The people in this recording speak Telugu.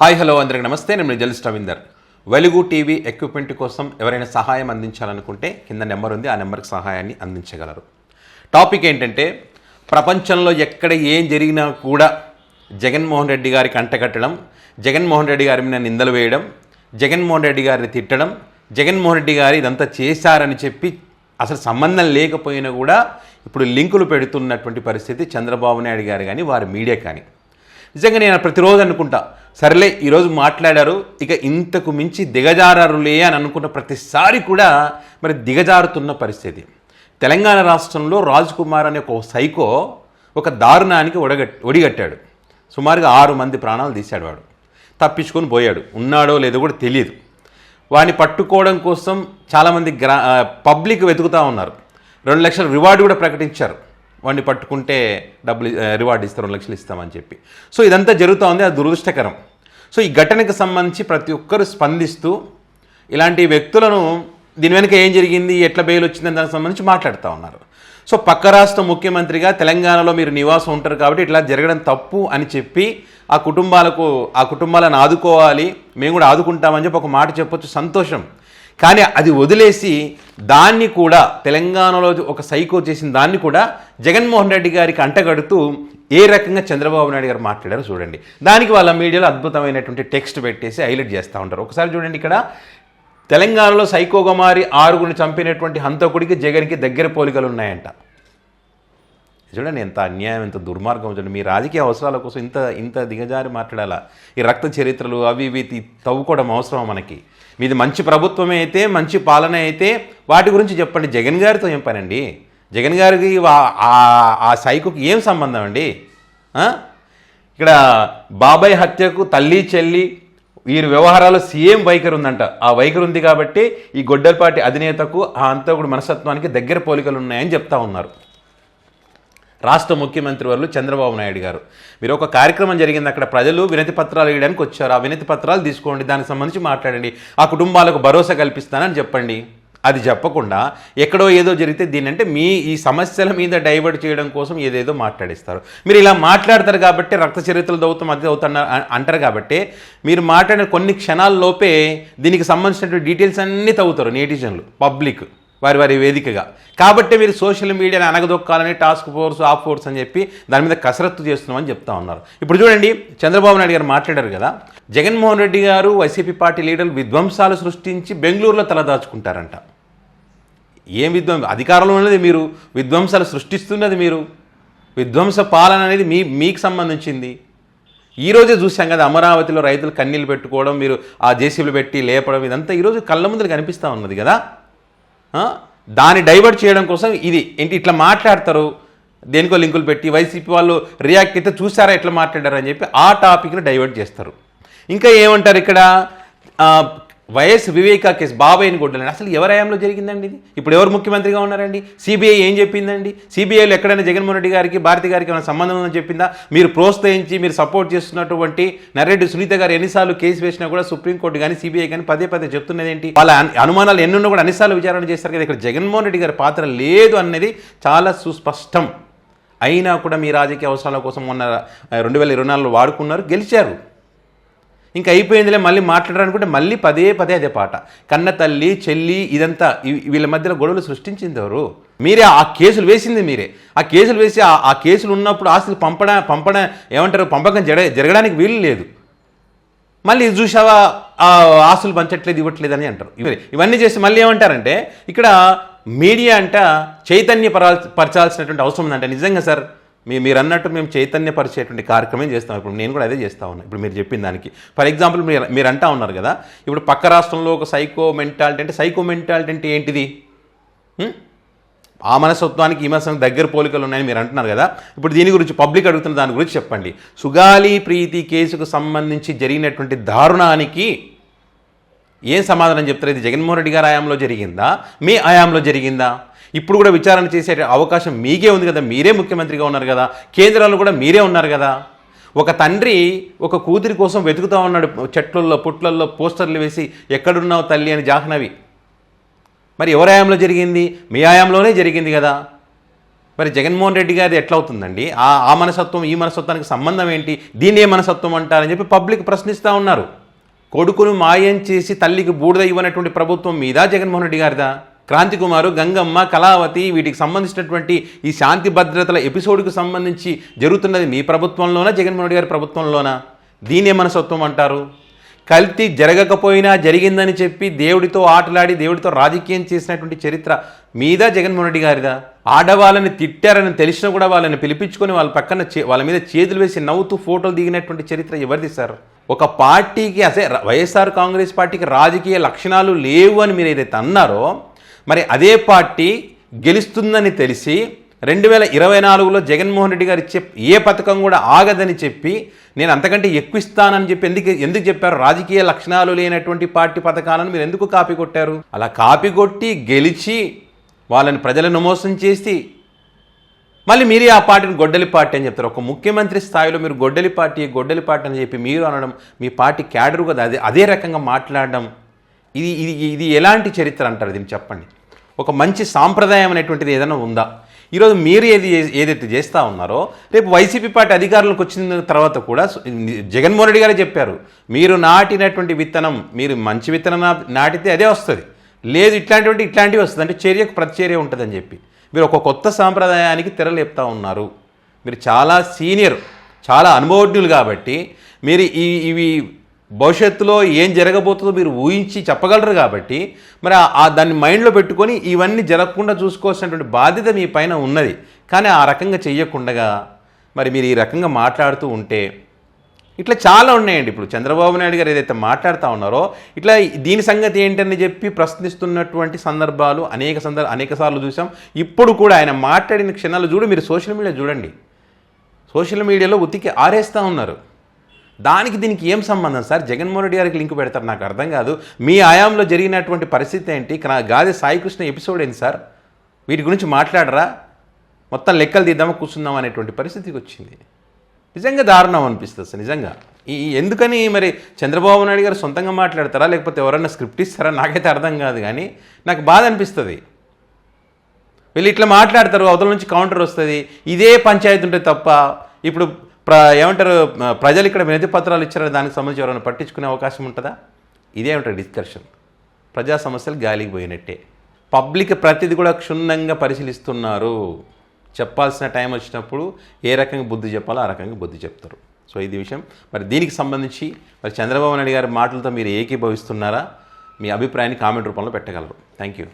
హాయ్ హలో అందరికీ నమస్తే. నేను జర్నలిస్ట్ రవీందర్. వెలుగు టీవీ ఎక్విప్మెంట్ కోసం ఎవరైనా సహాయం అందించాలనుకుంటే కింద నెంబర్ ఉంది, ఆ నెంబర్కి సహాయాన్ని అందించగలరు. టాపిక్ ఏంటంటే, ప్రపంచంలో ఎక్కడ ఏం జరిగినా కూడా జగన్మోహన్ రెడ్డి గారికి అంటగట్టడం, జగన్మోహన్ రెడ్డి గారి మీద నిందలు వేయడం, జగన్మోహన్ రెడ్డి గారిని తిట్టడం, జగన్మోహన్ రెడ్డి గారు ఇదంతా చేశారని చెప్పి అసలు సంబంధం లేకపోయినా కూడా ఇప్పుడు లింకులు పెడుతున్నటువంటి పరిస్థితి చంద్రబాబు నాయుడు గారు కానీ వారి మీడియా కానీ. నిజంగా నేను ప్రతిరోజు అనుకుంటా, సరేలే ఈరోజు మాట్లాడారు, ఇక ఇంతకు మించి దిగజారులే అని అనుకున్న ప్రతిసారి కూడా మరి దిగజారుతున్న పరిస్థితి. తెలంగాణ రాష్ట్రంలో రాజ్ కుమార్ అనే ఒక సైకో ఒక దారుణానికి ఒడిగట్టాడు. సుమారుగా 6 మంది ప్రాణాలు తీశాడు. వాడు తప్పించుకొని పోయాడు, ఉన్నాడో లేదో కూడా తెలియదు. వాడిని పట్టుకోవడం కోసం చాలామంది పబ్లిక్ వెతుకుతూ ఉన్నారు. 2 లక్షల రివార్డు కూడా ప్రకటించారు. వాడిని పట్టుకుంటే డబ్బులు రివార్డు ఇస్తారు, 2 లక్షలు ఇస్తామని చెప్పి. సో ఇదంతా జరుగుతూ ఉంది, అది దురదృష్టకరం. సో ఈ ఘటనకు సంబంధించి ప్రతి ఒక్కరు స్పందిస్తూ ఇలాంటి వ్యక్తులను దీని వెనుక ఏం జరిగింది, ఎట్లా బెయిల్ వచ్చిందని దానికి సంబంధించి మాట్లాడుతూ ఉన్నారు. సో పక్క రాష్ట్ర ముఖ్యమంత్రిగా తెలంగాణలో మీరు నివాసం ఉంటారు కాబట్టి ఇట్లా జరగడం తప్పు అని చెప్పి ఆ కుటుంబాలను ఆదుకోవాలి, మేము కూడా ఆదుకుంటామని చెప్పి ఒక మాట చెప్పొచ్చు, సంతోషం. కానీ అది వదిలేసి దాన్ని కూడా తెలంగాణలో ఒక సైకో చేసిన దాన్ని కూడా జగన్మోహన్ రెడ్డి గారికి అంటగడుతూ ఏ రకంగా చంద్రబాబు నాయుడు గారు మాట్లాడారో చూడండి. దానికి వాళ్ళ మీడియాలో అద్భుతమైనటువంటి టెక్స్ట్ పెట్టేసి హైలైట్ చేస్తూ ఉంటారు. ఒకసారి చూడండి, ఇక్కడ తెలంగాణలో సైకోగా మారి 6గురిని చంపినటువంటి హంతకుడికి జగన్కి దగ్గర పోలికలు ఉన్నాయంట. చూడండి ఎంత అన్యాయం, ఎంత దుర్మార్గం. చూడండి, మీ రాజకీయ అవసరాల కోసం ఇంత దిగజారి మాట్లాడాలా? ఈ రక్త చరిత్రలు అవి ఇవి తవ్వుకోవడం అవసరం మనకి? మీది మంచి ప్రభుత్వమే అయితే, మంచి పాలన అయితే వాటి గురించి చెప్పండి. జగన్ గారితో ఏం పనండి? జగన్ గారికి ఆ సైకోకి ఏం సంబంధం అండి? ఇక్కడ బాబాయ్ హత్యకు తల్లి చెల్లి వీరి వ్యవహారాలు సీఎం వైఖరి ఉందంట. ఆ వైఖరి ఉంది కాబట్టి ఈ గొడ్డలపాటి అధినేతకు ఆ హంతకుడి మనస్తత్వానికి దగ్గర పోలికలు ఉన్నాయని చెప్తా ఉన్నారు రాష్ట్ర ముఖ్యమంత్రి వర్యులు చంద్రబాబు నాయుడు గారు. మీరు ఒక కార్యక్రమం జరిగింది, అక్కడ ప్రజలు వినతి పత్రాలు ఇవ్వడానికి వచ్చారు. ఆ వినతి పత్రాలు తీసుకోండి, దానికి సంబంధించి మాట్లాడండి, ఆ కుటుంబాలకు భరోసా కల్పిస్తానని చెప్పండి. అది చెప్పకుండా ఎక్కడో ఏదో జరిగితే దీన్నంటే ఈ సమస్యల మీద డైవర్ట్ చేయడం కోసం ఏదేదో మాట్లాడిస్తారు. మీరు ఇలా మాట్లాడతారు కాబట్టి రక్త చరిత్రలు దౌతం అది అవుతున్నా అంటారు కాబట్టి మీరు మాట్లాడిన కొన్ని క్షణాల్లోపే దీనికి సంబంధించినటువంటి డీటెయిల్స్ అన్నీ తవ్వుతారు నెటిజన్లు, పబ్లిక్ వారి వేదికగా. కాబట్టి మీరు సోషల్ మీడియాని అనగదొక్కాలని టాస్క్ ఫోర్స్ ఆఫ్ ఫోర్స్ అని చెప్పి దాని మీద కసరత్తు చేస్తున్నామని చెప్తా ఉన్నారు. ఇప్పుడు చూడండి, చంద్రబాబు నాయుడు గారు మాట్లాడారు కదా, జగన్మోహన్ రెడ్డి గారు వైసీపీ పార్టీ లీడర్లు విధ్వంసాలు సృష్టించి బెంగళూరులో తలదాచుకుంటారంట. ఏం అధికారంలో ఉన్నది మీరు, విధ్వంసాలు సృష్టిస్తున్నది మీరు. విధ్వంస పాలన అనేది మీకు సంబంధించింది. ఈరోజే చూసాం కదా, అమరావతిలో రైతులు కన్నీళ్ళు పెట్టుకోవడం, మీరు ఆ జేసీబీలు పెట్టి లేపడం, ఇదంతా ఈరోజు కళ్ళ ముందర కనిపిస్తూ ఉన్నది కదా. దాన్ని డైవర్ట్ చేయడం కోసం ఇది ఏంటి ఇట్లా మాట్లాడతారు, దేనికో లింకులు పెట్టి వైసీపీ వాళ్ళు రియాక్ట్ అయితే చూసారా ఎట్లా మాట్లాడారు అని చెప్పి ఆ టాపిక్ని డైవర్ట్ చేస్తారు. ఇంకా ఏమంటారు ఇక్కడ, వైఎస్ వివేకా కేసు బాబాయ్ని కొట్టలేండి. అసలు ఎవరి హయాంలో జరిగిందండి ఇది? ఇప్పుడు ఎవరు ముఖ్యమంత్రిగా ఉన్నారండి? సిబిఐ ఏం చెప్పిందండి? సిబిఐలో ఎక్కడైనా జగన్మోహన్ రెడ్డి గారికి భారతి గారికి ఏమైనా సంబంధం ఉందని చెప్పిందా? మీరు ప్రోత్సహించి మీరు సపోర్ట్ చేస్తున్నటువంటి నర్రెడ్డి సునీత గారు ఎన్నిసార్లు కేసు వేసినా కూడా సుప్రీంకోర్టు కానీ సిబిఐ కానీ పదే చెప్తున్నది ఏంటి? వాళ్ళ అనుమానాలు ఎన్నున్నా కూడా అన్నిసార్లు విచారణ చేస్తారు కదా. ఇక్కడ జగన్మోహన్ రెడ్డి గారి పాత్ర లేదు అనేది చాలా సుస్పష్టం. అయినా కూడా మీ రాజకీయ అవసరాల కోసం మొన్న 2024లో వాడుకున్నారు, గెలిచారు. ఇంకా అయిపోయిందిలే, మళ్ళీ మాట్లాడాలనుకుంటే మళ్ళీ పదే అదే పాట. కన్న తల్లి చెల్లి ఇదంతా వీళ్ళ మధ్యలో గొడవలు సృష్టించింది ఎవరు? మీరే. ఆ కేసులు వేసింది మీరే. ఆ కేసులు వేసి ఆ కేసులు ఉన్నప్పుడు ఆస్తులు పంపడం ఏమంటారు, పంపకం జరగడానికి వీలు లేదు. మళ్ళీ ఇది చూసావా, ఆ ఆస్తులు పంచట్లేదు ఇవ్వట్లేదు అని అంటారు. ఇవన్నీ చేసి మళ్ళీ ఏమంటారంటే, ఇక్కడ మీడియా అంట చైతన్యపరచాల్సినటువంటి అవసరం ఉందంటే. నిజంగా సార్, మీరు అన్నట్టు మేము చైతన్యపరిచేటువంటి కార్యక్రమం చేస్తాం. ఇప్పుడు నేను కూడా అదే చేస్తా ఉన్నా. ఇప్పుడు మీరు చెప్పిన దానికి ఫర్ ఎగ్జాంపుల్ మీరు అంటా ఉన్నారు కదా, ఇప్పుడు పక్క రాష్ట్రంలో ఒక సైకో మెంటాలిటీ అంటే ఏంటిది? ఆ మనస్తత్వానికి ఈ మనస్తత్వానికి దగ్గర పోలికలు ఉన్నాయని మీరు అంటున్నారు కదా. ఇప్పుడు దీని గురించి పబ్లిక్ అడుగుతున్న దాని గురించి చెప్పండి. సుగాలి ప్రీతి కేసుకు సంబంధించి జరిగినటువంటి దారుణానికి ఏం సమాధానం చెప్తారు? ఇది జగన్మోహన్ రెడ్డి గారి హయాంలో జరిగిందా, మీ హయాంలో జరిగిందా? ఇప్పుడు కూడా విచారణ చేసే అవకాశం మీకే ఉంది కదా. మీరే ముఖ్యమంత్రిగా ఉన్నారు కదా, కేంద్రంలో కూడా మీరే ఉన్నారు కదా. ఒక తండ్రి ఒక కూతురి కోసం వెతుకుతూ ఉన్నాడు, చెట్లల్లో పుట్లల్లో పోస్టర్లు వేసి ఎక్కడున్నావు తల్లి అని జాహ్నవి. మరి ఎవరి హయాంలో జరిగింది? మీ హయాంలోనే జరిగింది కదా. మరి జగన్మోహన్ రెడ్డి గారిది ఎట్లా అవుతుందండి? ఆ మనసత్వం ఈ మనసత్వానికి సంబంధం ఏంటి? దీన్ని ఏ మనసత్వం అంటారని చెప్పి పబ్లిక్ ప్రశ్నిస్తూ ఉన్నారు. కొడుకును మాయం చేసి తల్లికి బూడిద ఇవ్వనటువంటి ప్రభుత్వం మీద జగన్మోహన్ రెడ్డి గారిదా? క్రాంతి కుమారు, గంగమ్మ, కళావతి వీటికి సంబంధించినటువంటి ఈ శాంతి భద్రతల ఎపిసోడ్కి సంబంధించి జరుగుతున్నది మీ ప్రభుత్వంలోనా జగన్మోహన్ రెడ్డి గారి ప్రభుత్వంలోనా? దీని ఏ మనసత్వం అంటారు? కల్తీ జరగకపోయినా జరిగిందని చెప్పి దేవుడితో ఆటలాడి దేవుడితో రాజకీయం చేసినటువంటి చరిత్ర మీద జగన్మోహన్ రెడ్డి గారిదా? ఆడవాళ్ళని తిట్టారని తెలిసినా కూడా వాళ్ళని పిలిపించుకొని వాళ్ళ పక్కన వాళ్ళ మీద చేతులు వేసి నవ్వుతూ ఫోటోలు దిగినటువంటి చరిత్ర ఎవరిది సార్? ఒక పార్టీకి వైఎస్ఆర్ కాంగ్రెస్ పార్టీకి రాజకీయ లక్షణాలు లేవు అని మీరు ఏదైతే అన్నారో, మరి అదే పార్టీ గెలుస్తుందని తెలిసి 2024లో జగన్మోహన్ రెడ్డి గారు ఇచ్చే ఏ పథకం కూడా ఆగదని చెప్పి నేను అంతకంటే ఎక్కువ ఇస్తానని చెప్పి ఎందుకు చెప్పారు? రాజకీయ లక్షణాలు లేనటువంటి పార్టీ పథకాలను మీరు ఎందుకు కాపీ కొట్టారు? అలా కాపీ కొట్టి గెలిచి వాళ్ళని ప్రజలను మోసం చేసి మళ్ళీ మీరే ఆ పార్టీని గొడ్డలి పార్టీ అని చెప్తారు. ఒక ముఖ్యమంత్రి స్థాయిలో మీరు గొడ్డలి పార్టీ అని చెప్పి మీరు అనడం, మీ పార్టీ క్యాడరు కదా అదే రకంగా మాట్లాడడం, ఇది ఎలాంటి చరిత్ర అంటారు? దీన్ని చెప్పండి. ఒక మంచి సాంప్రదాయం అనేటువంటిది ఏదైనా ఉందా? ఈరోజు మీరు ఏదైతే చేస్తూ ఉన్నారో, రేపు వైసీపీ పార్టీ అధికారంలోకి వచ్చిన తర్వాత కూడా జగన్మోహన్ రెడ్డి గారే చెప్పారు, మీరు నాటినటువంటి విత్తనం, మీరు మంచి విత్తనం నాటితే అదే వస్తుంది, లేదు ఇట్లాంటివి వస్తుంది, అంటే చర్యకు ప్రతిచర్య ఉంటుందని చెప్పి మీరు ఒక కొత్త సాంప్రదాయానికి తెరలేపుతా ఉన్నారు. మీరు చాలా సీనియర్, చాలా అనుభవజ్ఞులు కాబట్టి మీరు ఇవి భవిష్యత్తులో ఏం జరగబోతుందో మీరు ఊహించి చెప్పగలరు కాబట్టి మరి దాన్ని మైండ్లో పెట్టుకొని ఇవన్నీ జరగకుండా చూసుకోవాల్సినటువంటి బాధ్యత మీ పైన ఉన్నది. కానీ ఆ రకంగా చెయ్యకుండా మరి మీరు ఈ రకంగా మాట్లాడుతూ ఉంటే ఇట్లా చాలా ఉన్నాయండి. ఇప్పుడు చంద్రబాబు నాయుడు గారు ఏదైతే మాట్లాడుతూ ఉన్నారో ఇట్లా దీని సంగతి ఏంటని చెప్పి ప్రశ్నిస్తున్నటువంటి సందర్భాలు అనేక సార్లు చూసాం. ఇప్పుడు కూడా ఆయన మాట్లాడిన క్షణాలు మీరు సోషల్ మీడియా చూడండి. సోషల్ మీడియాలో ఉతికి ఆరేస్తూ ఉన్నారు. దానికి దీనికి ఏం సంబంధం సార్? జగన్మోహన్ రెడ్డి గారికి లింక్ పెడతారు, నాకు అర్థం కాదు. మీ ఆయాంలో జరిగినటువంటి పరిస్థితి ఏంటి? గాదె సాయికృష్ణ ఎపిసోడ్ ఏంటి సార్? వీటి గురించి మాట్లాడరా? మొత్తం లెక్కలు తీద్దామా కూర్చుందాం అనేటువంటి పరిస్థితికి వచ్చింది. నిజంగా దారుణం అనిపిస్తుంది సార్. నిజంగా ఎందుకని మరి చంద్రబాబు నాయుడు గారు సొంతంగా మాట్లాడతారా లేకపోతే ఎవరన్నా స్క్రిప్ట్ ఇస్తారా నాకైతే అర్థం కాదు. కానీ నాకు బాధ అనిపిస్తుంది. వీళ్ళు ఇట్లా మాట్లాడతారు, అవతల నుంచి కౌంటర్ వస్తుంది. ఇదే పంచాయతీ ఉంటే తప్ప ఇప్పుడు ఏమంటారు, ప్రజలు ఇక్కడ వినతి పత్రాలు ఇచ్చారని దానికి సంబంధించి ఎవరైనా పట్టించుకునే అవకాశం ఉంటుందా? ఇదే ఉంటుంది డిస్కషన్. ప్రజా సమస్యలు గాలికి పోయినట్టే. పబ్లిక్ ప్రతిదీ కూడా క్షుణ్ణంగా పరిశీలిస్తున్నారు. చెప్పాల్సిన టైం వచ్చినప్పుడు ఏ రకంగా బుద్ధి చెప్పాలో ఆ రకంగా బుద్ధి చెప్తారు. సో ఇది విషయం. మరి దీనికి సంబంధించి మరి చంద్రబాబు నాయుడు గారి మాటలతో మీరు ఏకీభవిస్తున్నారా? మీ అభిప్రాయాన్ని కామెంట్ రూపంలో పెట్టగలరు. Thank you.